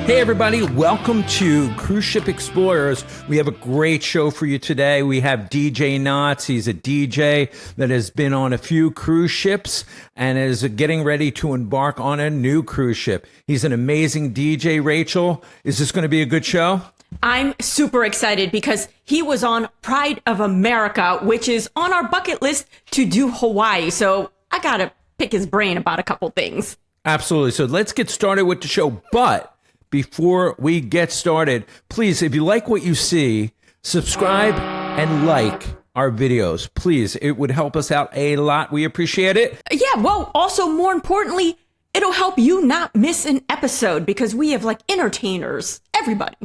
Hey everybody, welcome to Cruise Ship Explorers. We have a great show for you today. We have DJ Knotz. He's a DJ that has been on a few cruise ships and is getting ready to embark on a new cruise ship. He's an amazing DJ. Rachel, is this going to be a good show? I'm super excited because he was on Pride of America, which is on our bucket list to do Hawaii. So I got to pick his brain about a couple things. Absolutely. So let's get started with the show. But before we get started, please, if you like what you see, subscribe and like our videos. Please, it would help us out a lot. We appreciate it. Yeah, well, also more importantly, it'll help you not miss an episode because we have like entertainers, everybody.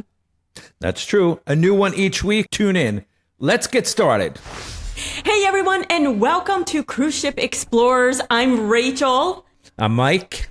That's true. A new one each week. Tune in. Let's get started. Hey everyone, and welcome to Cruise Ship Explorers. I'm Rachel. I'm Mike.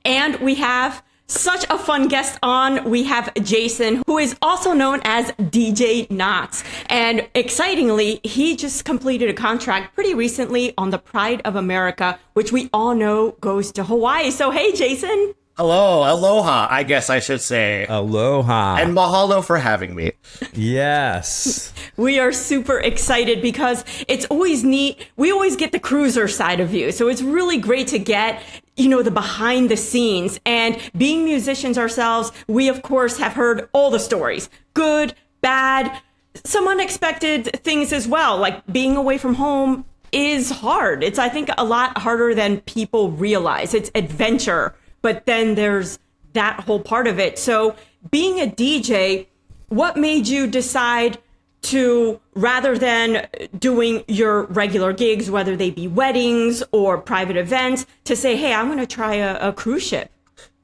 And we have such a fun guest on. We have Jason, who is also known as DJ Knotz. And excitingly, he just completed a contract pretty recently on the Pride of America, which we all know goes to Hawaii. So, hey, Jason. Hello, aloha, I guess I should say. Aloha. And mahalo for having me. Yes. We are super excited because it's always neat. We always get the cruiser side of you. So it's really great to get, the behind the scenes. And being musicians ourselves, we, of course, have heard all the stories. Good, bad, some unexpected things as well. Like being away from home is hard. It's, I think, a lot harder than people realize. It's adventure. But then there's that whole part of it. So being a DJ, what made you decide to, rather than doing your regular gigs, whether they be weddings or private events, to say, hey, I'm going to try a cruise ship?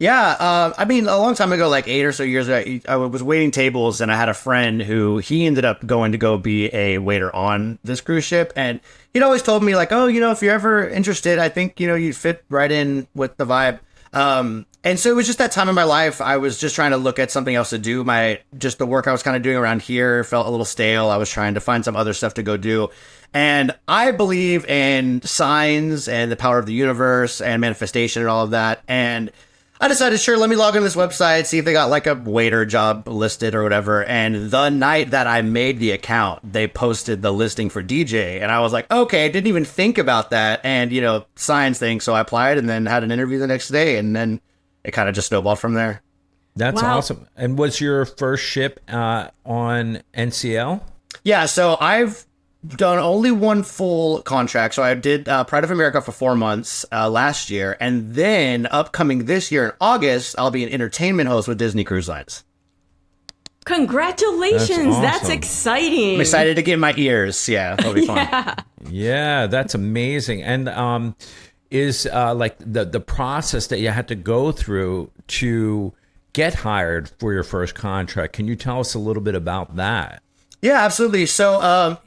Yeah, a long time ago, like 8 or so years ago, I was waiting tables and I had a friend who he ended up going to go be a waiter on this cruise ship. And he'd always told me like, if you're ever interested, I think, you'd fit right in with the vibe. And so it was just that time in my life. I was just trying to look at something else to do. The work I was kind of doing around here felt a little stale. I was trying to find some other stuff to go do. And I believe in signs and the power of the universe and manifestation and all of that. And I decided, sure, let me log in this website, see if they got like a waiter job listed or whatever. And the night that I made the account, they posted the listing for DJ. And I was like, okay, I didn't even think about that. And, science thing. So I applied and then had an interview the next day. And then it kind of just snowballed from there. That's Wow. awesome. And was your first ship on NCL? Yeah, so I've done only one full contract. So I did Pride of America for 4 months last year. And then upcoming this year in August, I'll be an entertainment host with Disney Cruise Lines. Congratulations. That's awesome. exciting. I'm excited to get my ears. Yeah, that'll be fun. Yeah, that's amazing. And is like the process that you had to go through to get hired for your first contract. Can you tell us a little bit about that? Yeah, absolutely. So,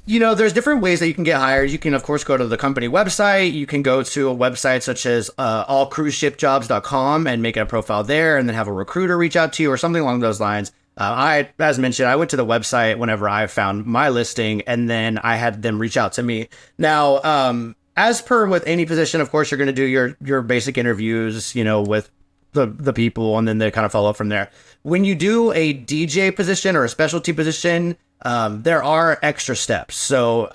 there's different ways that you can get hired. You can, of course, go to the company website. You can go to a website such as allcruiseshipjobs.com and make a profile there and then have a recruiter reach out to you or something along those lines. As mentioned, I went to the website whenever I found my listing and then I had them reach out to me. Now, as per with any position, of course, you're going to do your basic interviews, with the people, and then they kind of follow up from there. When you do a DJ position or a specialty position, there are extra steps. So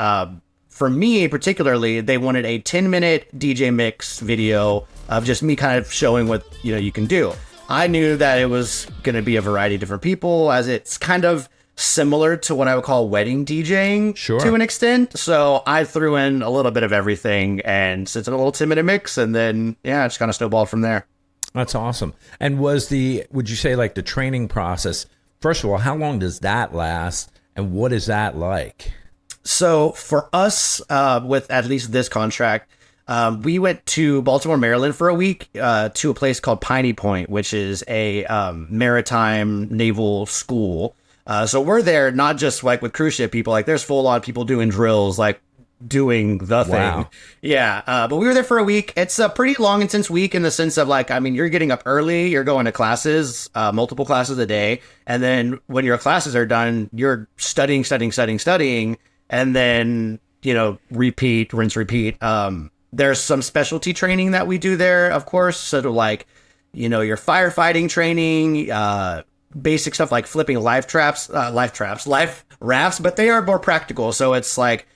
for me particularly, they wanted a 10-minute DJ mix video of just me kind of showing what you can do. I knew that it was going to be a variety of different people, as it's kind of similar to what I would call wedding DJing to an extent. So I threw in a little bit of everything and sent in a little 10-minute mix, and then it just kind of snowballed from there. That's awesome. And would you say like the training process, first of all, how long does that last and what is that like? So for us, with at least this contract, we went to Baltimore, Maryland for a week, to a place called Piney Point, which is a maritime naval school. So we're there not just like with cruise ship people, like there's full on people doing drills, like doing the thing. Yeah. But we were there for a week. It's a pretty long, intense week in the sense of like, you're getting up early, you're going to classes, multiple classes a day. And then when your classes are done, you're studying. And then, repeat, rinse, repeat. There's some specialty training that we do there, of course. So to like, your firefighting training, basic stuff like flipping life rafts, but they are more practical. So it's like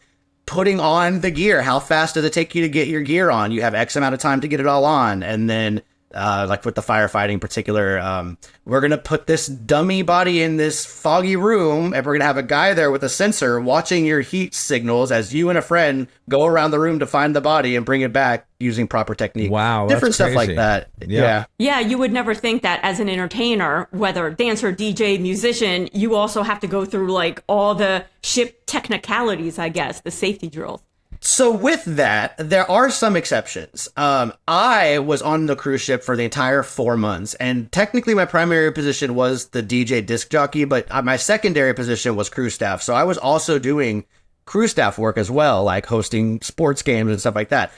putting on the gear. How fast does it take you to get your gear on? You have X amount of time to get it all on. And then like with the firefighting in particular, we're going to put this dummy body in this foggy room, and we're going to have a guy there with a sensor watching your heat signals as you and a friend go around the room to find the body and bring it back using proper technique. Wow, different that's stuff crazy. like that. Yeah. Yeah, you would never think that as an entertainer, whether dancer, DJ, musician, you also have to go through like all the ship technicalities, I guess, the safety drills. So with that, there are some exceptions. I was on the cruise ship for the entire 4 months, and technically my primary position was the DJ disc jockey, but my secondary position was crew staff. So I was also doing crew staff work as well, like hosting sports games and stuff like that.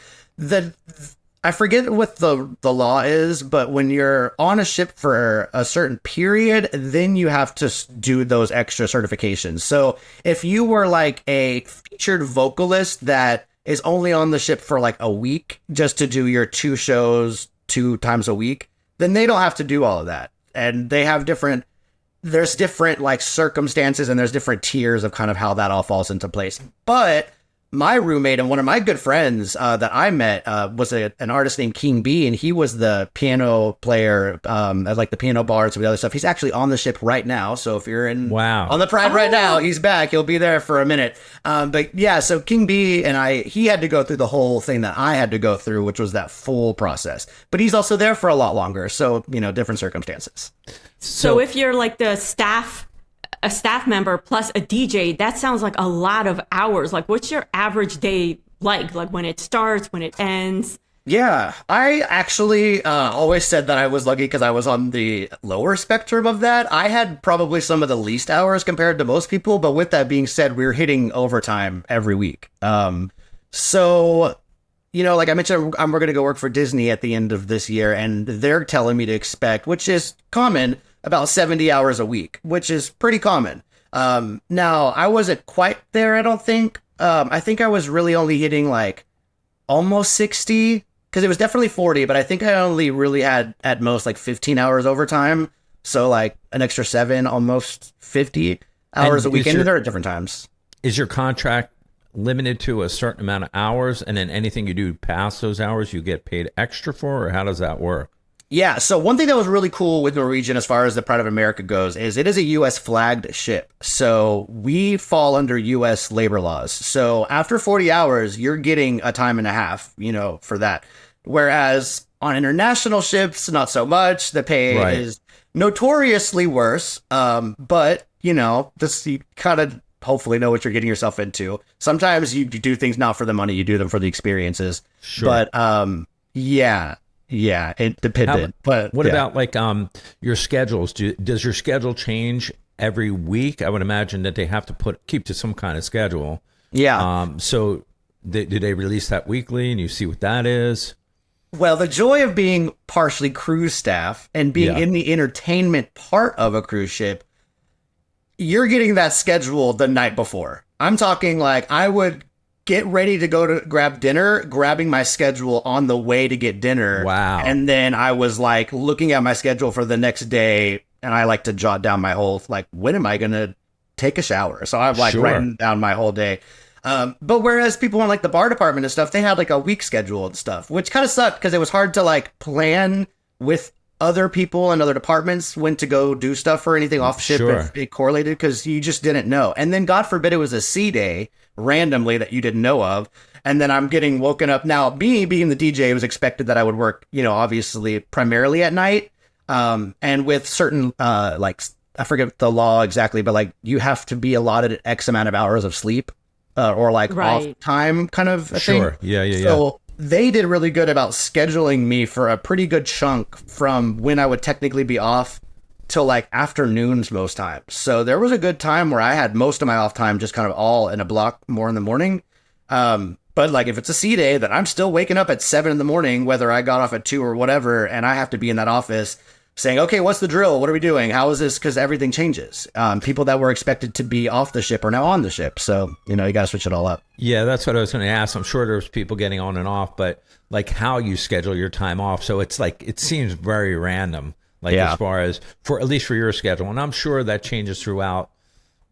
I forget what the law is, but when you're on a ship for a certain period, then you have to do those extra certifications. So if you were like a featured vocalist that is only on the ship for like a week just to do your 2 shows 2 times a week, then they don't have to do all of that. And they have there's different like circumstances, and there's different tiers of kind of how that all falls into place. But my roommate and one of my good friends that I met was an artist named King B, and he was the piano player at like the piano bars and the other stuff. He's actually on the ship right now. So if you're on the Pride right now, he's back. He'll be there for a minute. But yeah, so King B and he had to go through the whole thing that I had to go through, which was that full process. But he's also there for a lot longer. So, different circumstances. So if you're like a staff member plus a DJ, that sounds like a lot of hours. Like, what's your average day like when it starts, when it ends? Yeah, I actually always said that I was lucky because I was on the lower spectrum of that. I had probably some of the least hours compared to most people, but with that being said, we were hitting overtime every week. So, like I mentioned, we're going to go work for Disney at the end of this year, and they're telling me to expect, which is common, about 70 hours a week, which is pretty common. Now, I wasn't quite there, I don't think. I think I was really only hitting like almost 60, because it was definitely 40, but I think I only really had at most like 15 hours overtime. So like an extra 7, almost 50 hours a weekend. They're at different times. Is your contract limited to a certain amount of hours, and then anything you do past those hours you get paid extra for, or how does that work? Yeah, so one thing that was really cool with Norwegian as far as the Pride of America goes is it is a U.S. flagged ship. So we fall under U.S. labor laws. So after 40 hours, you're getting a time and a half, for that. Whereas on international ships, not so much. The pay is notoriously worse. But, this, you kind of hopefully know what you're getting yourself into. Sometimes you do things not for the money, you do them for the experiences. Sure. But, yeah, it depended. But what about like your schedules? Does your schedule change every week? I would imagine that they have to keep to some kind of schedule. Yeah. So do they release that weekly, and you see what that is? Well, the joy of being partially cruise staff and being in the entertainment part of a cruise ship, you're getting that schedule the night before. I'm talking like I would get ready to go to grab dinner, grabbing my schedule on the way to get dinner. Wow. And then I was like looking at my schedule for the next day, and I like to jot down my whole, like, when am I going to take a shower? So I'm like writing down my whole day. But whereas people in like the bar department and stuff, they had like a week schedule and stuff, which kind of sucked because it was hard to like plan with other people and other departments when to go do stuff or anything off ship if it correlated, because you just didn't know. And then God forbid it was a sea day randomly that you didn't know of. And then I'm getting woken up. Now, me being the DJ, it was expected that I would work, obviously primarily at night. And with certain, like, I forget the law exactly, but like you have to be allotted X amount of hours of sleep or like off time kind of a thing. Yeah. So they did really good about scheduling me for a pretty good chunk from when I would technically be off till like afternoons most times. So there was a good time where I had most of my off time just kind of all in a block more in the morning. But like if it's a sea day, then I'm still waking up at 7 in the morning, whether I got off at 2 or whatever, and I have to be in that office. saying, okay, what's the drill? What are we doing? How is this? Because everything changes. People that were expected to be off the ship are now on the ship. So, you got to switch it all up. Yeah, that's what I was going to ask. I'm sure there's people getting on and off, but like how you schedule your time off. So it's like, it seems very random, like as far as at least for your schedule. And I'm sure that changes throughout,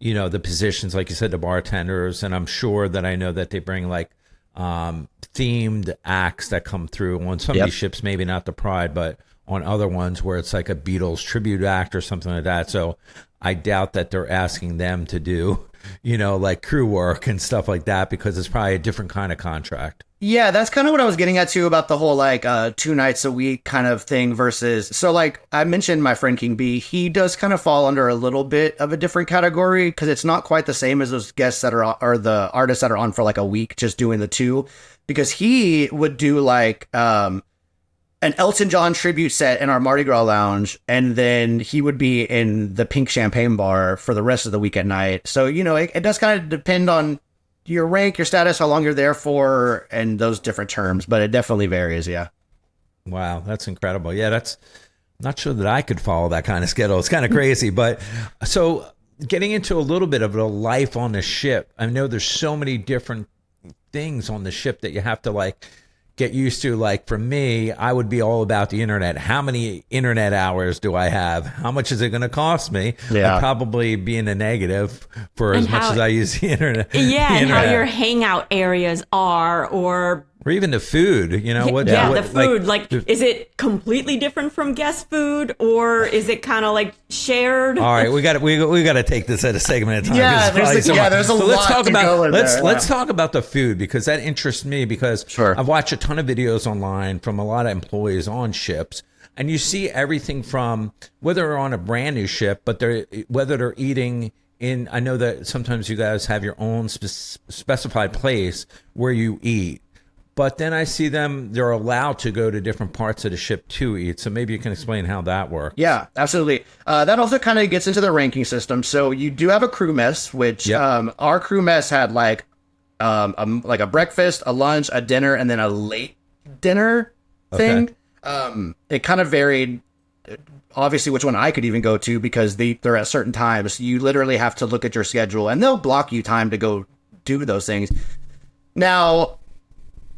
the positions, like you said, the bartenders. And I'm sure that I know that they bring like themed acts that come through on some of these ships, maybe not the Pride, but on other ones where it's like a Beatles tribute act or something like that. So I doubt that they're asking them to do, like crew work and stuff like that, because it's probably a different kind of contract. Yeah, that's kind of what I was getting at too about the whole like 2 nights a week kind of thing versus. So like I mentioned my friend King B, he does kind of fall under a little bit of a different category because it's not quite the same as those guests that are, or the artists that are on for like a week just doing the 2, because he would do like an Elton John tribute set in our Mardi Gras lounge, and then he would be in the Pink Champagne bar for the rest of the week at night. So, it does kind of depend on your rank, your status, how long you're there for, and those different terms, but it definitely varies, yeah. Wow, that's incredible. Yeah, that's not sure that I could follow that kind of schedule. It's kind of crazy, but so getting into a little bit of the life on the ship, I know there's so many different things on the ship that you have to like get used to. Like for me, I would be all about the internet. How many internet hours do I have? How much is it going to cost me? Yeah. I'd probably be in a negative for as much as I use the internet. Yeah, and how your hangout areas are, or even the food, the food, like is it completely different from guest food, or is it kind of like shared? All right, we got to take this at a segment at a time. Yeah, there's a lot let's talk to about go in there. let's talk about the food, because that interests me, because I've watched a ton of videos online from a lot of employees on ships, and you see everything from whether they're on a brand new ship, but whether they're eating in. I know that sometimes you guys have your own specified place where you eat. But then I see they're allowed to go to different parts of the ship to eat. So maybe you can explain how that works. Yeah, absolutely. That also kind of gets into the ranking system. So you do have a crew mess, which our crew mess had like a breakfast, a lunch, a dinner, and then a late dinner thing. Okay. It kind of varied, obviously, which one I could even go to, because they're at certain times. You literally have to look at your schedule, and they'll block you time to go do those things. Now,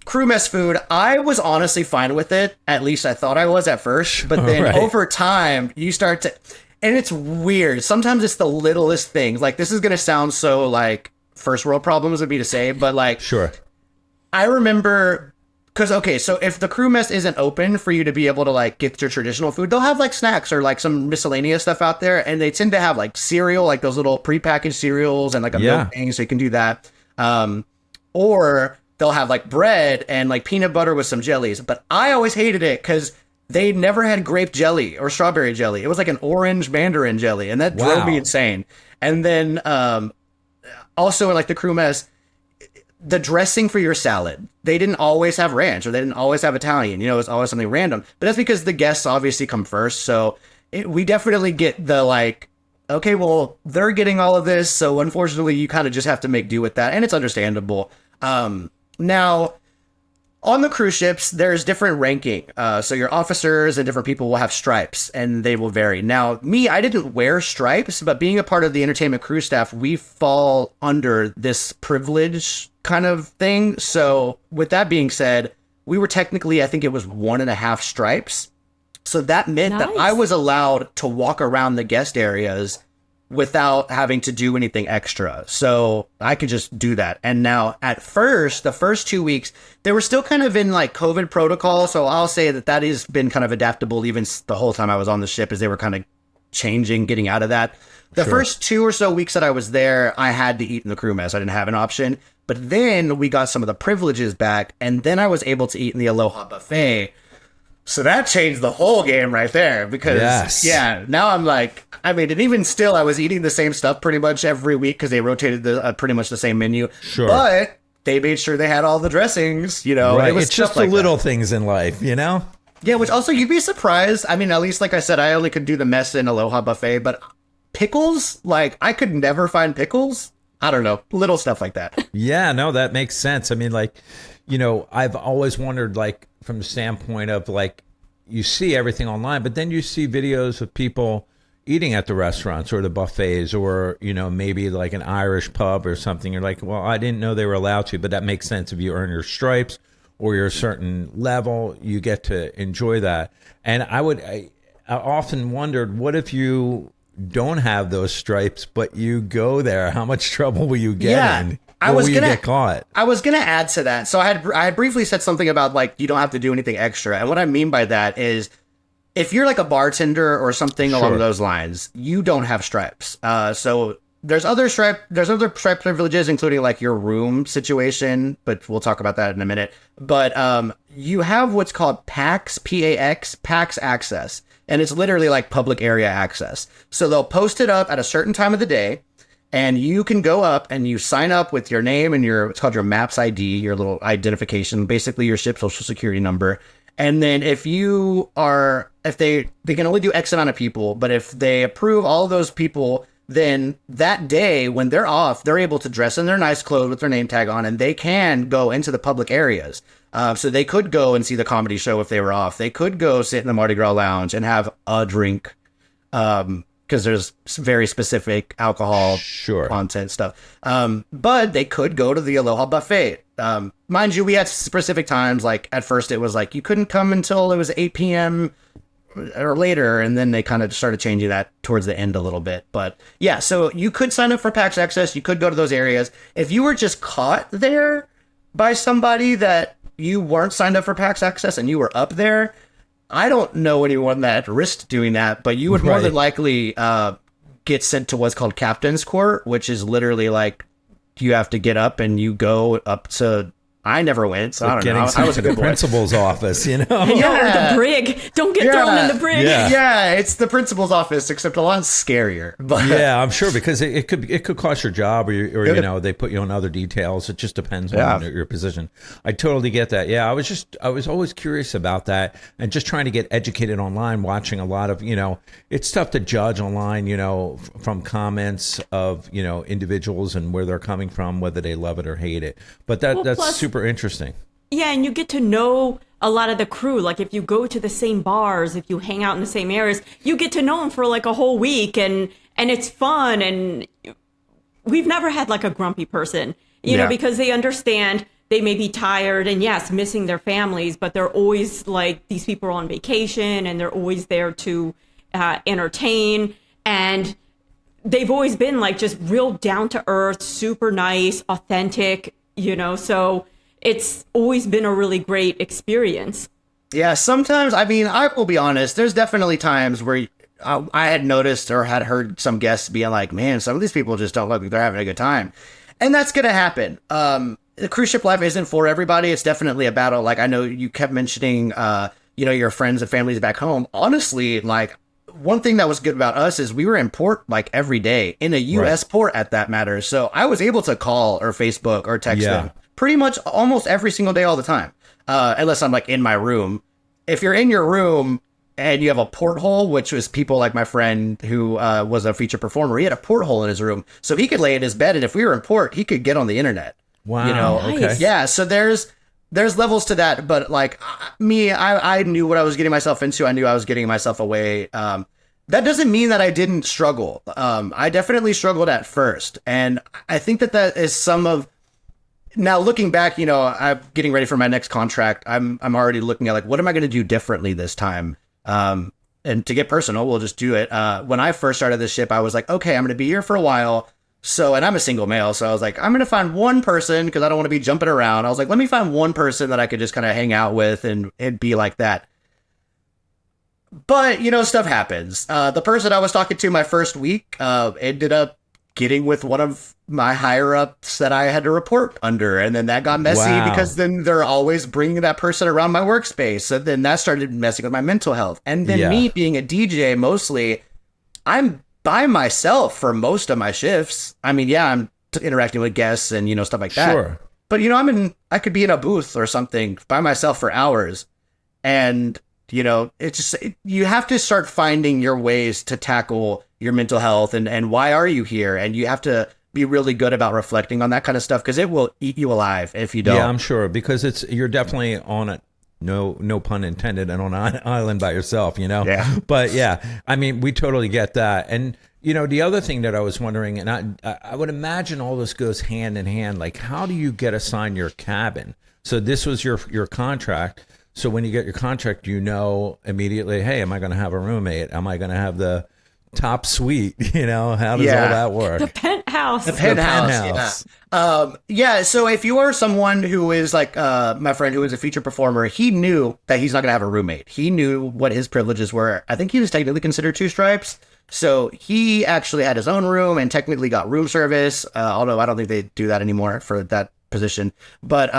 crew mess food, I was honestly fine with it. At least I thought I was at first. But then over time, you start to... And it's weird. Sometimes it's the littlest things. Like, this is going to sound so, like, first world problems would be to say. But, like... Sure. I remember... Because, okay, so if the crew mess isn't open for you to be able to, like, get your traditional food, they'll have, like, snacks or, like, some miscellaneous stuff out there. And they tend to have, like, cereal, like those little prepackaged cereals and, like, a milk thing, so you can do that. Or... they'll have like bread and like peanut butter with some jellies. But I always hated it because they never had grape jelly or strawberry jelly. It was like an orange mandarin jelly. And that drove me insane. And then also in like the crew mess, the dressing for your salad, they didn't always have ranch or they didn't always have Italian. It was always something random. But that's because the guests obviously come first. So we definitely get the like, okay, well, they're getting all of this. So unfortunately, you kind of just have to make do with that. And it's understandable. Now, on the cruise ships, there's different ranking. So your officers and different people will have stripes, and they will vary. Now, me, I didn't wear stripes, but being a part of the entertainment crew staff, we fall under this privilege kind of thing. So with that being said, we were technically, I think it was 1.5 stripes. So that meant that I was allowed to walk around the guest areas without having to do anything extra. So I could just do that. And now at first, the first 2 weeks, they were still kind of in like COVID protocol. So I'll say that has been kind of adaptable even the whole time I was on the ship, as they were kind of changing, getting out of that. The first 2 or so weeks that I was there, I had to eat in the crew mess. I didn't have an option. But then we got some of the privileges back, and then I was able to eat in the Aloha buffet. So that changed the whole game right there, because now I'm like, I mean, and even still, I was eating the same stuff pretty much every week because they rotated pretty much the same menu. Sure. But they made sure they had all the dressings, Right. It was it's just the little things in life, Yeah, which also you'd be surprised. I mean, at least, like I said, I only could do the mess in Aloha buffet, but pickles, like I could never find pickles. I don't know, little stuff like that. Yeah, no, that makes sense. I mean, like, I've always wondered, like, from the standpoint of like, you see everything online, but then you see videos of people eating at the restaurants or the buffets, or maybe like an Irish pub or something. You're like, well, I didn't know they were allowed to, but that makes sense. If you earn your stripes or you're a certain level, you get to enjoy that. And I often wondered, what if you don't have those stripes but you go there? How much trouble will you get in? Will you get caught? I was gonna add to that. So I had briefly said something about like you don't have to do anything extra, and what I mean by that is, if you're like a bartender or something along those lines, you don't have stripes. So there's other stripe privileges, including like your room situation, but we'll talk about that in a minute. But you have what's called PAX, PAX, PAX access, and it's literally like public area access. So they'll post it up at a certain time of the day, and you can go up and you sign up with your name and it's called your MAPS ID, your little identification, basically your ship's social security number. And then if they can only do X amount of people, but if they approve all of those people, then that day when they're off, they're able to dress in their nice clothes with their name tag on, and they can go into the public areas. So they could go and see the comedy show if they were off. They could go sit in the Mardi Gras lounge and have a drink, because there's very specific alcohol content stuff. But they could go to the Aloha Buffet. Mind you, we had specific times. Like at first it was like you couldn't come until it was 8 p.m. or later, and then they kind of started changing that towards the end a little bit. But yeah, so you could sign up for PAX Access. You could go to those areas. If you were just caught there by somebody that you weren't signed up for PAX Access and you were up there, I don't know anyone that risked doing that, but you would more than likely get sent to what's called Captain's Court, which is literally like you have to get up and you go up to. I never went, so I don't know. I was to the principal's office, Yeah, or the brig. Don't get thrown in the brig. Yeah, it's the principal's office, except a lot scarier. But yeah, I'm sure, because it could cost your job, or they put you on other details. It just depends on your position. I totally get that. Yeah, I was always curious about that, and just trying to get educated online, watching a lot of it's tough to judge online, from comments of individuals and where they're coming from, whether they love it or hate it. But that's super interesting. Yeah, and you get to know a lot of the crew. Like if you go to the same bars, if you hang out in the same areas, you get to know them for like a whole week, and it's fun. And we've never had like a grumpy person, because they understand they may be tired and yes, missing their families, but they're always like, these people are on vacation and they're always there to entertain. And they've always been like just real down to earth, super nice, authentic, so it's always been a really great experience. Yeah, sometimes, I will be honest, there's definitely times where I had noticed or had heard some guests being like, man, some of these people just don't look like they're having a good time. And that's going to happen. The cruise ship life isn't for everybody. It's definitely a battle. Like I know you kept mentioning, your friends and families back home. Honestly, like one thing that was good about us is we were in port like every day, in a U.S. port at that matter. So I was able to call or Facebook or text them pretty much almost every single day, all the time. Unless I'm like in my room. If you're in your room and you have a porthole, which was people like my friend who was a feature performer, he had a porthole in his room. So he could lay in his bed, and if we were in port, he could get on the internet. Wow. Okay. Yeah. So there's levels to that, but like me, I knew what I was getting myself into. I knew I was getting myself away. That doesn't mean that I didn't struggle. I definitely struggled at first. And I think that is some of, now looking back, I'm getting ready for my next contract. I'm already looking at like, what am I going to do differently this time? And to get personal, we'll just do it. When I first started this ship, I was like, okay, I'm going to be here for a while. So, and I'm a single male, so I was like, I'm going to find one person, because I don't want to be jumping around. I was like, let me find one person that I could just kind of hang out with and be like that. But, stuff happens. The person I was talking to my first week ended up getting with one of my higher ups that I had to report under. And then that got messy because then they're always bringing that person around my workspace. So then that started messing with my mental health. And then me being a DJ, mostly, I'm by myself for most of my shifts. I'm interacting with guests and, stuff like that. Sure. But, I could be in a booth or something by myself for hours. And, it's just, you have to start finding your ways to tackle your mental health and why are you here? And you have to be really good about reflecting on that kind of stuff, because it will eat you alive if you don't. Yeah, I'm sure, because you're definitely on no pun intended, and on an island by yourself, Yeah. But yeah, I mean, we totally get that. And the other thing that I was wondering, and I would imagine all this goes hand in hand. Like, how do you get assigned your cabin? So this was your contract. So when you get your contract, immediately, hey, am I going to have a roommate? Am I going to have the top suite? How does all that work? The penthouse. The penthouse. Yeah. So if you are someone who is like my friend who is a feature performer, he knew that he's not going to have a roommate. He knew what his privileges were. I think he was technically considered two stripes. So he actually had his own room and technically got room service, although I don't think they do that anymore for that position. But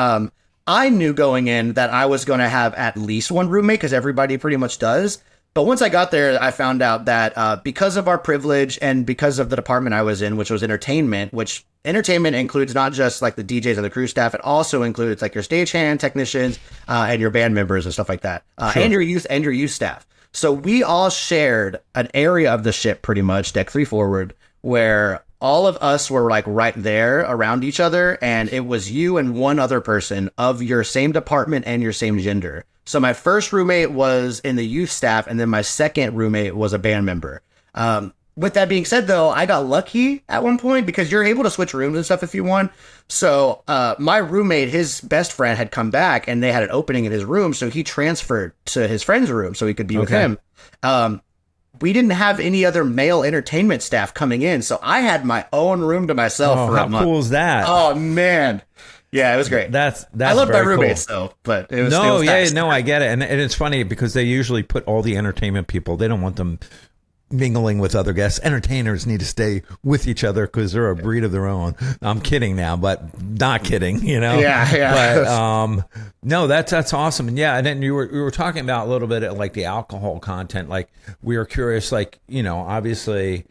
I knew going in that I was going to have at least one roommate because everybody pretty much does. But once I got there, I found out that because of our privilege and because of the department I was in, which was entertainment, which entertainment includes not just like the DJs and the crew staff, it also includes like your stagehand, technicians, and your band members and stuff like that, Sure. and your youth staff. So we all shared an area of the ship, pretty much deck 3 forward, where all of us were like right there around each other, and it was you and one other person of your same department and your same gender. So my first roommate was in the youth staff, and then my second roommate was a band member. With that being said, though, I got lucky at one point because you're able to switch rooms and stuff if you want. So my roommate, his best friend, had come back, and they had an opening in his room, so he transferred to his friend's room so he could be with him. We didn't have any other male entertainment staff coming in, so I had my own room to myself for a month. How cool is that? Oh, man. Yeah, it was great. That's I love my very roommates, cool. though, but it was No, it was nice. I get it. And it's funny because they usually put all the entertainment people, they don't want them mingling with other guests. Entertainers need to stay with each other because they're a breed of their own. I'm kidding now, but not kidding, Yeah. But no, that's awesome. And yeah, and then we were talking about a little bit of like the alcohol content. Like we were curious, like, obviously,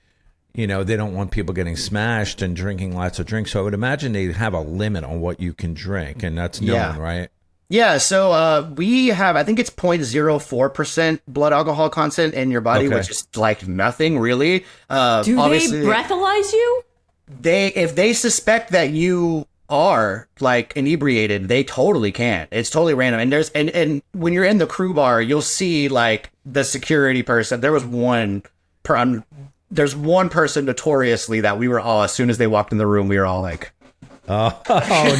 they don't want people getting smashed and drinking lots of drinks. So I would imagine they have a limit on what you can drink, and that's known, right? Yeah, so we have, I think it's 0.04% blood alcohol content in your body, which is like nothing really. Do they breathalyze you? If they suspect that you are like inebriated, they totally can. It's totally random. And and when you're in the crew bar, you'll see like the security person. There's one person notoriously that we were all, as soon as they walked in the room, we were all like, oh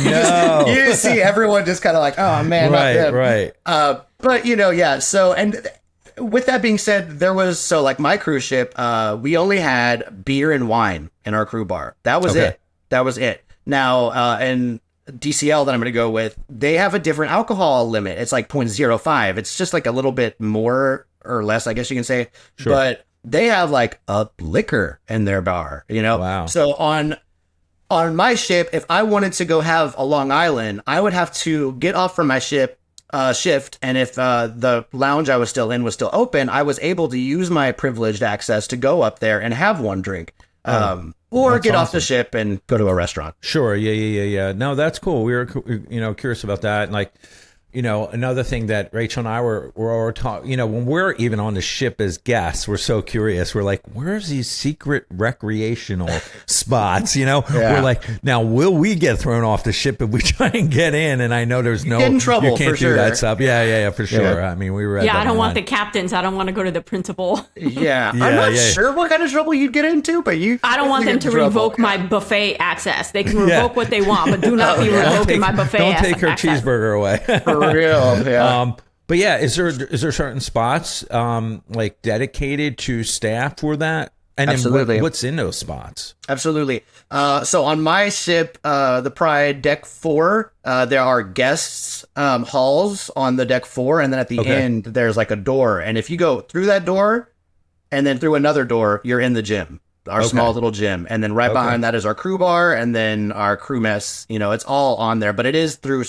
no. You see everyone just kind of like, oh man, not them. Right. But yeah. So, and with that being said, so like my cruise ship, we only had beer and wine in our crew bar. That was it. That was it. Now, and DCL that I'm going to go with, they have a different alcohol limit. It's like 0.05. It's just like a little bit more or less, I guess you can say. Sure. But they have like a liquor in their bar, Wow. So on my ship, if I wanted to go have a Long Island, I would have to get off from my shift, and if the lounge I was still in was still open, I was able to use my privileged access to go up there and have one drink, or get off the ship and go to a restaurant. Sure. Yeah. No, that's cool. We were, curious about that. And like, another thing that Rachel and I were talking, when we're even on the ship as guests, we're so curious. We're like, where's these secret recreational spots? We're like, now will we get thrown off the ship if we try and get in? And I know there's no, get in trouble, you can't for do sure. that stuff. Yeah, for sure. Yeah. I mean, we were. I don't want the captains. I don't want to go to the principal. Yeah. I'm not sure what kind of trouble you'd get into, but I don't want them to revoke my buffet access. They can revoke what they want, but do not be revoking my buffet access. Don't take her cheeseburger away. For real, yeah. But yeah, is there certain spots like dedicated to staff for that? And Absolutely. Then what's in those spots? Absolutely. So on my ship, the Pride Deck 4, there are guests halls on the Deck 4, and then at the end there's like a door, and if you go through that door and then through another door, you're in the gym. Our small little gym. And then right behind that is our crew bar and then our crew mess. It's all on there, but it is through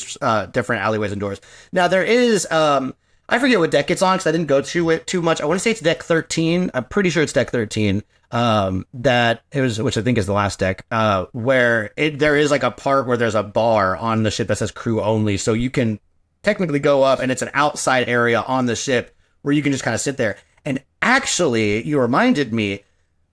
different alleyways and doors. Now there is, I forget what deck it's on because I didn't go to it too much. I want to say it's deck 13. I'm pretty sure it's deck 13. That it was, which I think is the last deck, where there is like a part where there's a bar on the ship that says crew only. So you can technically go up and it's an outside area on the ship where you can just kind of sit there. And actually, you reminded me,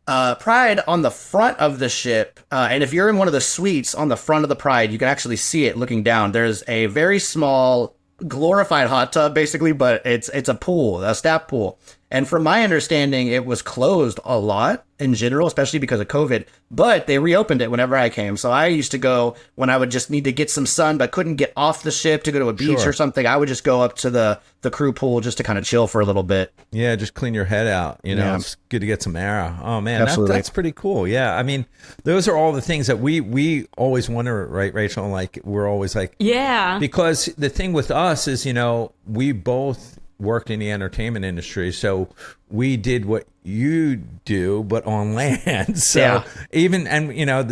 Pride on the front of the ship, and if you're in one of the suites on the front of the Pride, you can actually see it looking down. There's a very small glorified hot tub basically, but it's a pool, a staff pool. And from my understanding, it was closed a lot in general, especially because of COVID, but they reopened it whenever I came. So I used to go when I would just need to get some sun, but couldn't get off the ship to go to a beach or something. I would just go up to the crew pool just to kind of chill for a little bit. Yeah, just clean your head out. You know, Yeah. it's good to get some air. Oh man, Absolutely. that's pretty cool. Yeah, I mean, those are all the things that we always wonder, right, Rachel? Like we're always like, Yeah. because the thing with us is, you know, we both worked in the entertainment industry, so we did what you do, but on land. So Yeah. even, and you know,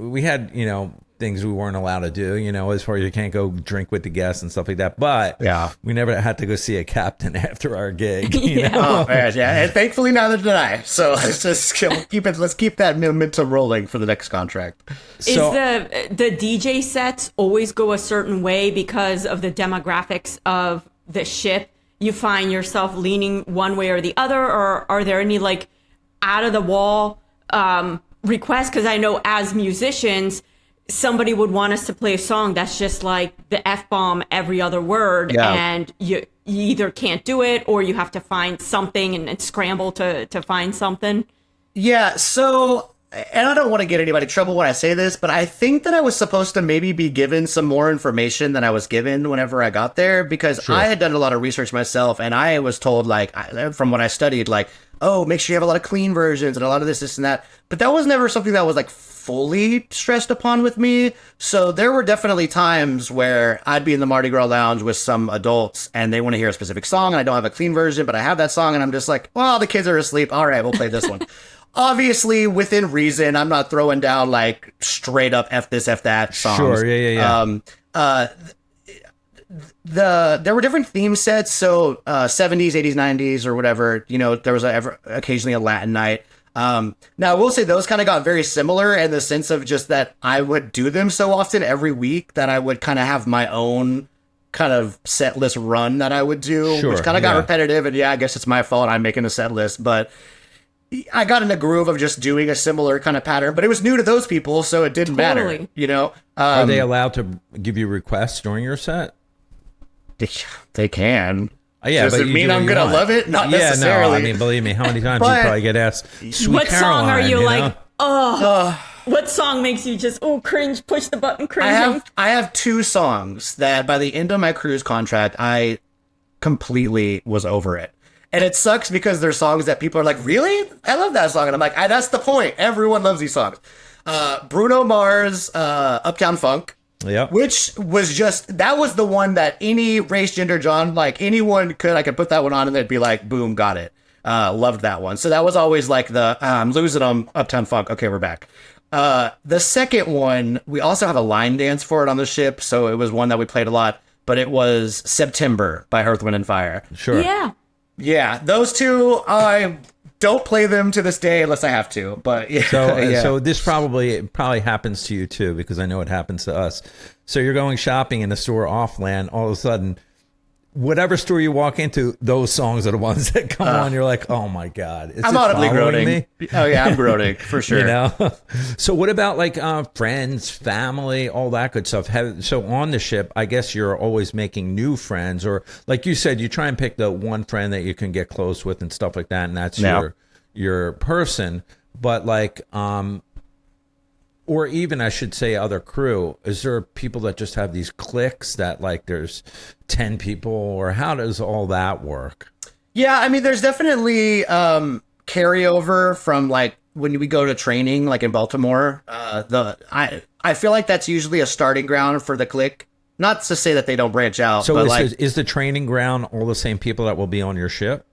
we had, you know, things we weren't allowed to do, you know, as far as you can't go drink with the guests and stuff like that. But Yeah. we never had to go see a captain after our gig. You Yeah. know? Oh, man, yeah. And thankfully, neither did I. So let's just keep it. Let's keep that momentum rolling for the next contract. Is the DJ sets always go a certain way because of the demographics of the ship? You find yourself leaning one way or the other, or are there any like out of the wall requests? Because I know as musicians, somebody would want us to play a song that's just like the F-bomb every other word, Yeah. and you either can't do it or you have to find something and scramble to find something. Yeah. So, and I don't want to get anybody in trouble when I say this, but I think that I was supposed to maybe be given some more information than I was given whenever I got there, because I had done a lot of research myself, and I was told, like, from what I studied, like, oh, make sure you have a lot of clean versions and a lot of this and that. But that was never something that was like fully stressed upon with me. So there were definitely times where I'd be in the Mardi Gras lounge with some adults and they want to hear a specific song and I don't have a clean version, but I have that song and I'm just like, well, the kids are asleep. All right, we'll play this one. Obviously, within reason, I'm not throwing down like straight up F this, F that songs. Sure, yeah. There were different theme sets, so 70s, 80s, 90s, or whatever. You know, there was occasionally a Latin night. Now, I will say those kind of got very similar in the sense of just that I would do them so often every week that I would kind of have my own kind of set list run that I would do, Sure, which kind of got yeah. repetitive. And yeah, I guess it's my fault I'm making a set list, but I got in a groove of just doing a similar kind of pattern. But it was new to those people, so it didn't matter. Totally. You know, Are they allowed to give you requests during your set? they can. Yeah, Does but it you mean do what I'm you gonna want. love it? Not Yeah, necessarily. no, I mean, believe me, how many times you But- probably get asked, Sweet What Caroline, song are you know? like, what song makes you just, cringe, push the button, cringe? I have two songs that by the end of my cruise contract, I completely was over it. And it sucks because they're songs that people are like, really? I love that song. And I'm like, that's the point. Everyone loves these songs. Bruno Mars, Uptown Funk. Yep. Which was that was the one that any race, gender, John, like anyone I could put that one on and they'd be like, boom, got it. Loved that one. So that was always like I'm losing them, Uptown Funk. Okay, we're back. The second one, we also have a line dance for it on the ship. So it was one that we played a lot, but it was September by Earth, Wind and Fire. Sure. Yeah. Yeah, those two, I don't play them to this day unless I have to. But yeah, So, yeah. so this probably happens to you too, because I know it happens to us. So you're going shopping in a store off land, all of a sudden, whatever store you walk into, those songs are the ones that come on. You're like, oh my God. Is I'm it audibly following groaning. me? Oh yeah, I'm groaning for sure. You know? So what about like friends, family, all that good stuff? So on the ship, I guess you're always making new friends, or like you said, you try and pick the one friend that you can get close with and stuff like that, and that's your person. But like, or even I should say other crew, is there people that just have these cliques that like there's 10 people, or how does all that work? Yeah, I mean, there's definitely carryover from like when we go to training, like in Baltimore. I feel like that's usually a starting ground for the clique. Not to say that they don't branch out, So but is the training ground all the same people that will be on your ship?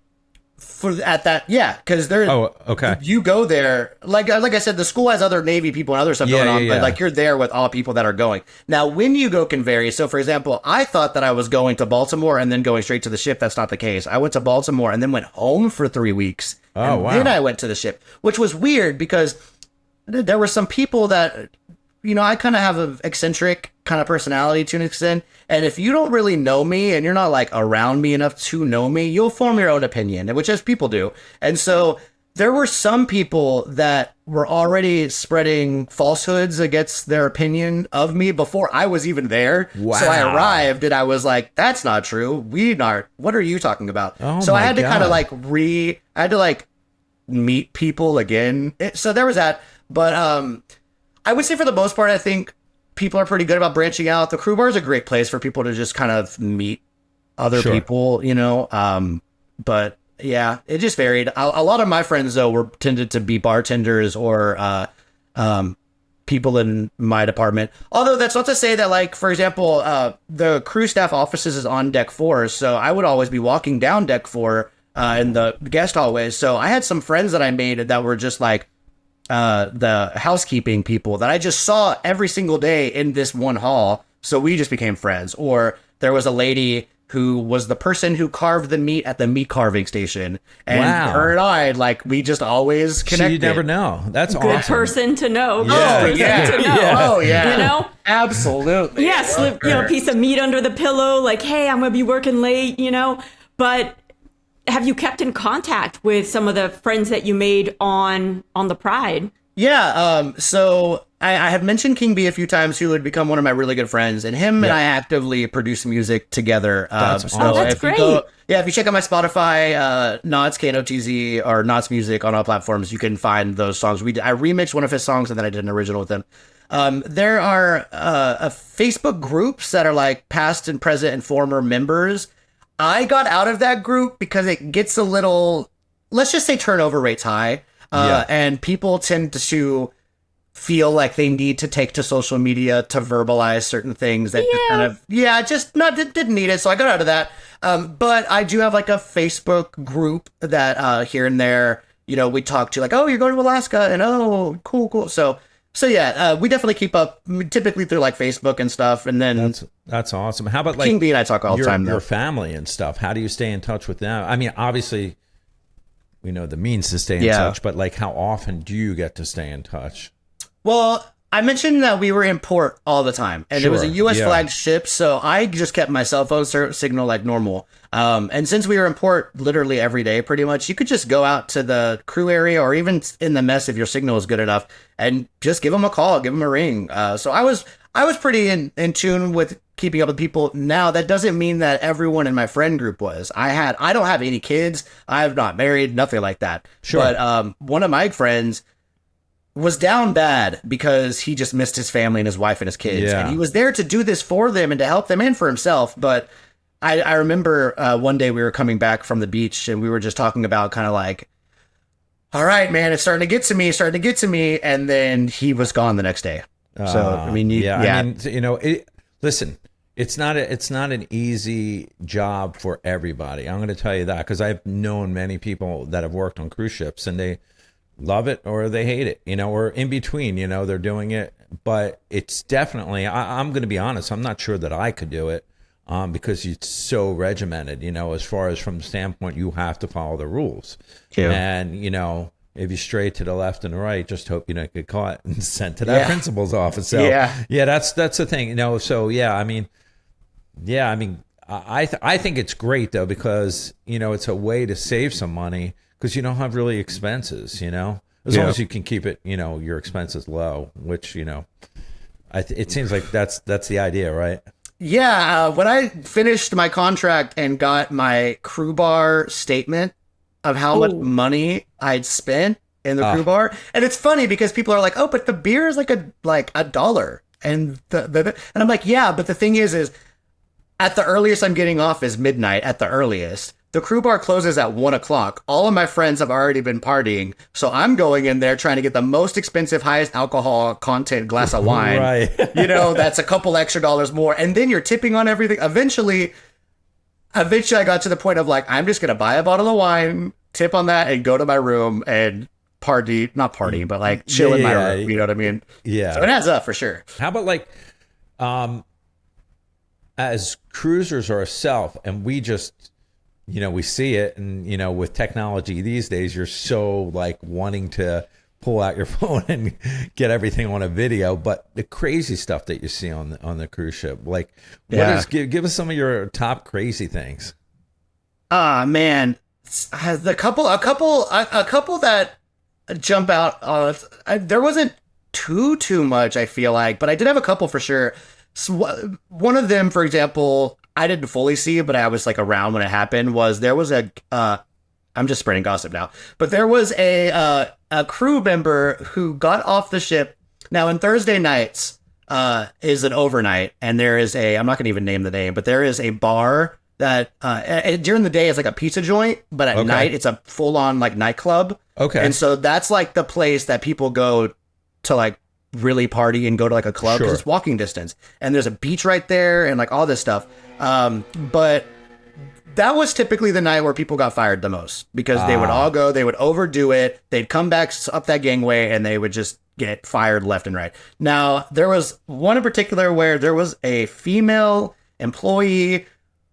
because they're okay. You go there like I said, the school has other Navy people and other stuff going on, but like you're there with all people that are going. Now, when you go can vary. So, for example, I thought that I was going to Baltimore and then going straight to the ship. That's not the case. I went to Baltimore and then went home for 3 weeks. Oh, wow. Then I went to the ship, which was weird because there were some people that, you know, I kind of have an eccentric kind of personality to an extent. And if you don't really know me and you're not like around me enough to know me, you'll form your own opinion, which as people do. And so there were some people that were already spreading falsehoods against their opinion of me before I was even there. Wow. So I arrived and I was like, that's not true. What are you talking about? Oh so I my had to kind God. of like I had to like meet people again. So there was that. But I would say for the most part, I think people are pretty good about branching out. The crew bar is a great place for people to just kind of meet other Sure. people, you know. But yeah, it just varied. A lot of my friends though were tended to be bartenders or people in my department. Although that's not to say that, like, for example, the crew staff offices is on deck 4, so I would always be walking down deck 4 in the guest hallways. So I had some friends that I made that were just like the housekeeping people that I just saw every single day in this one hall. So we just became friends. Or there was a lady who was the person who carved the meat at the meat carving station. And Wow. her and I, like, we just always So connected. you never know. That's Good awesome. person to know. Good Yeah. person Yeah. to know. Yeah. Oh, yeah. You know? Absolutely. Yeah, slip, a piece of meat under the pillow, like, hey, I'm going to be working late, you know? But have you kept in contact with some of the friends that you made on the Pride? Yeah, so I have mentioned King B a few times, who would become one of my really good friends, and him and I actively produce music together. That's so awesome. Oh, that's if you great. if you check out my Spotify, Knotz, Knotz, or Knotz Music on all platforms, you can find those songs. I remixed one of his songs, and then I did an original with him. There are Facebook groups that are like past and present and former members. I got out of that group because it gets a little, let's just say, turnover rate's high. And people tend to feel like they need to take to social media to verbalize certain things that didn't need it. So I got out of that. But I do have like a Facebook group that here and there, you know, we talk to, like, oh, you're going to Alaska, and oh, cool. So yeah, we definitely keep up typically through like Facebook and stuff. And then That's awesome. How about like King B and I talk all the time, though. your family and stuff? How do you stay in touch with them? I mean, obviously, we know the means to stay in touch, but like, how often do you get to stay in touch? Well, I mentioned that we were in port all the time, and it was a Sure, U.S. yeah. flagged ship, so I just kept my cell phone signal like normal. And since we were in port literally every day, pretty much, you could just go out to the crew area or even in the mess if your signal is good enough, and just give them a call, give them a ring. So I was pretty in tune with keeping up with people. Now, that doesn't mean that everyone in my friend group was. I don't have any kids. I'm not married, nothing like that. Sure. But one of my friends was down bad because he just missed his family and his wife and his kids. Yeah. And he was there to do this for them and to help them and for himself. But I remember one day we were coming back from the beach and we were just talking about kind of like, all right, man, it's starting to get to me. And then he was gone the next day. So, I mean, I mean, you know, listen, it's not an easy job for everybody. I'm going to tell you that because I've known many people that have worked on cruise ships and they love it or they hate it, you know, or in between, you know, they're doing it. But it's definitely, I'm going to be honest, I'm not sure that I could do it because it's so regimented, you know, as far as from the standpoint, you have to follow the rules. Yeah. And, you know, if you stray to the left and the right, just hope you don't get caught and sent to that principal's office. So yeah, that's the thing, you know. So I think it's great though because you know it's a way to save some money because you don't have really expenses, you know, as long as you can keep it, you know, your expenses low, which you know, it seems like that's the idea, right? Yeah. When I finished my contract and got my crew bar statement of how much money I'd spent in the crew bar. And it's funny because people are like, oh, but the beer is like $1. And and I'm like, yeah, but the thing is at the earliest I'm getting off is midnight at the earliest. The crew bar closes at 1:00. All of my friends have already been partying. So I'm going in there trying to get the most expensive, highest alcohol content glass of wine. Right. You know, that's a couple extra dollars more. And then you're tipping on everything. Eventually I got to the point of like, I'm just going to buy a bottle of wine, tip on that, and go to my room and not party, but like chill in my room. You know what I mean? Yeah. So it adds up for sure. How about like, as cruisers ourselves, and we just, you know, we see it, and you know, with technology these days, you're so like wanting to pull out your phone and get everything on a video, but the crazy stuff that you see on the cruise ship, like, give us some of your top crazy things. Man. a couple that jump out. There wasn't too much, I feel like, but I did have a couple for sure. So, one of them, for example, I didn't fully see, but I was like around when it happened. There was a I'm just spreading gossip now, but there was a crew member who got off the ship. Now, in Thursday nights is an overnight, and there is I'm not going to even name the name, but there is a bar that during the day it's like a pizza joint, but at night it's a full-on like nightclub. Okay. And so that's like the place that people go to like really party and go to like a club because it's walking distance. And there's a beach right there and like all this stuff. But that was typically the night where people got fired the most because they would all go, they would overdo it. They'd come back up that gangway and they would just get fired left and right. Now, there was one in particular where there was a female employee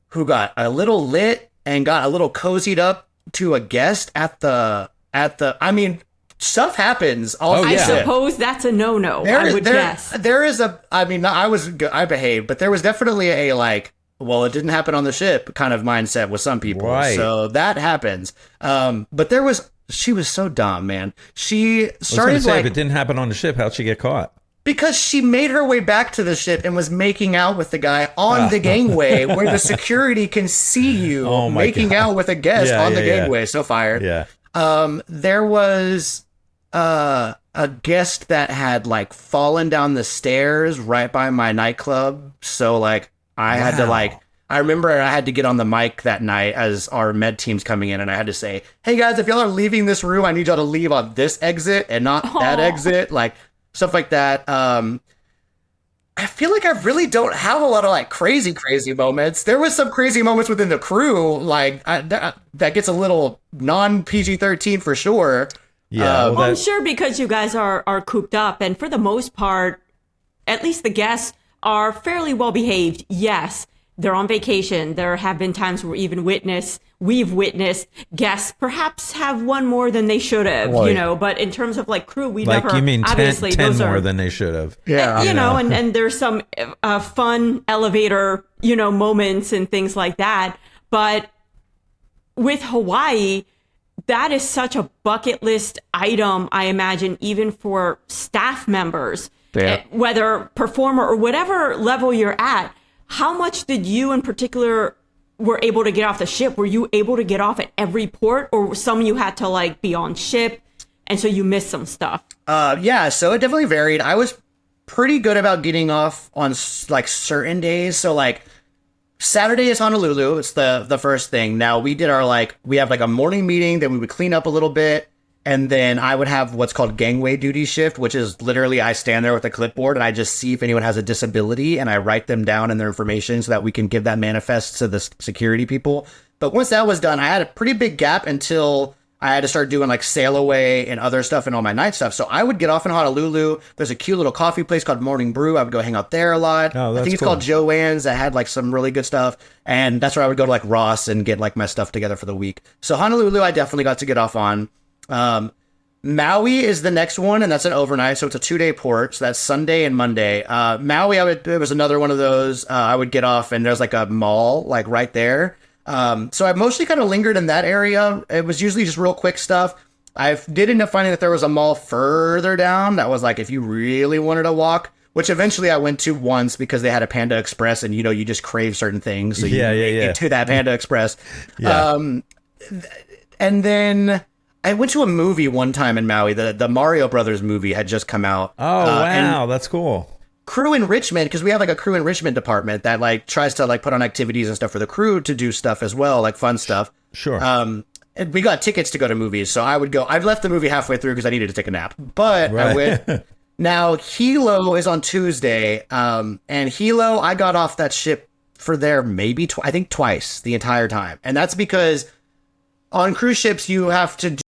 who got a little lit and got a little cozied up to a guest at the I mean, stuff happens. I suppose that's a no-no. I would guess. There is I behaved, but there was definitely a like, well, it didn't happen on the ship kind of mindset with some people. Right. So that happens. But she was so dumb, man. She started if it didn't happen on the ship, how'd she get caught? Because she made her way back to the ship and was making out with the guy on the gangway where the security can see you making out with a guest on the gangway. So fired. Yeah. There was a guest that had like fallen down the stairs right by my nightclub. So like I had to I remember I had to get on the mic that night as our med team's coming in, and I had to say, "Hey guys, if y'all are leaving this room, I need y'all to leave on this exit and not that exit." Like stuff like that. I feel like I really don't have a lot of like crazy moments. There was some crazy moments within the crew, like that gets a little non-PG-13 for sure. Yeah, I'm sure because you guys are cooped up, and for the most part, at least the guests are fairly well behaved. Yes, they're on vacation. There have been times where we've witnessed guests perhaps have one more than they should have, but in terms of like crew, we like, never, you mean 10, obviously 10 more than they should have. Yeah. And there's some fun elevator, moments and things like that. But with Hawaii, that is such a bucket list item, I imagine, even for staff members, whether performer or whatever level you're at. How much did you in particular were able to get off the ship? Were you able to get off at every port, or some you had to like be on ship and so you missed some stuff? Yeah, so it definitely varied. I was pretty good about getting off on like certain days. So like Saturday is Honolulu. It's the first thing. Now we have like a morning meeting, then we would clean up a little bit. And then I would have what's called gangway duty shift, which is literally I stand there with a clipboard and I just see if anyone has a disability and I write them down in their information so that we can give that manifest to the security people. But once that was done, I had a pretty big gap until I had to start doing like sail away and other stuff and all my night stuff. So I would get off in Honolulu. There's a cute little coffee place called Morning Brew. I would go hang out there a lot. Oh, I think it's called Joanne's that had like some really good stuff. And that's where I would go to like Ross and get like my stuff together for the week. So Honolulu, I definitely got to get off on. Maui is the next one, and that's an overnight, so it's a 2-day port, so that's Sunday and Monday. Maui, it was another one of those. I would get off, and there's like a mall like right there. So I mostly kind of lingered in that area. It was usually just real quick stuff. I did end up finding that there was a mall further down that was like if you really wanted to walk, which eventually I went to once because they had a Panda Express, and you just crave certain things, so you get to that Panda Express. Yeah. And then I went to a movie one time in Maui. The Mario Brothers movie had just come out. Oh, wow. That's cool. Crew enrichment, because we have like a crew enrichment department that like tries to like put on activities and stuff for the crew to do stuff as well, like fun stuff. Sure. And we got tickets to go to movies. So I would go. I've left the movie halfway through because I needed to take a nap. But I went. Now, Hilo is on Tuesday. And Hilo, I got off that ship for there maybe I think twice the entire time. And that's because on cruise ships, you have to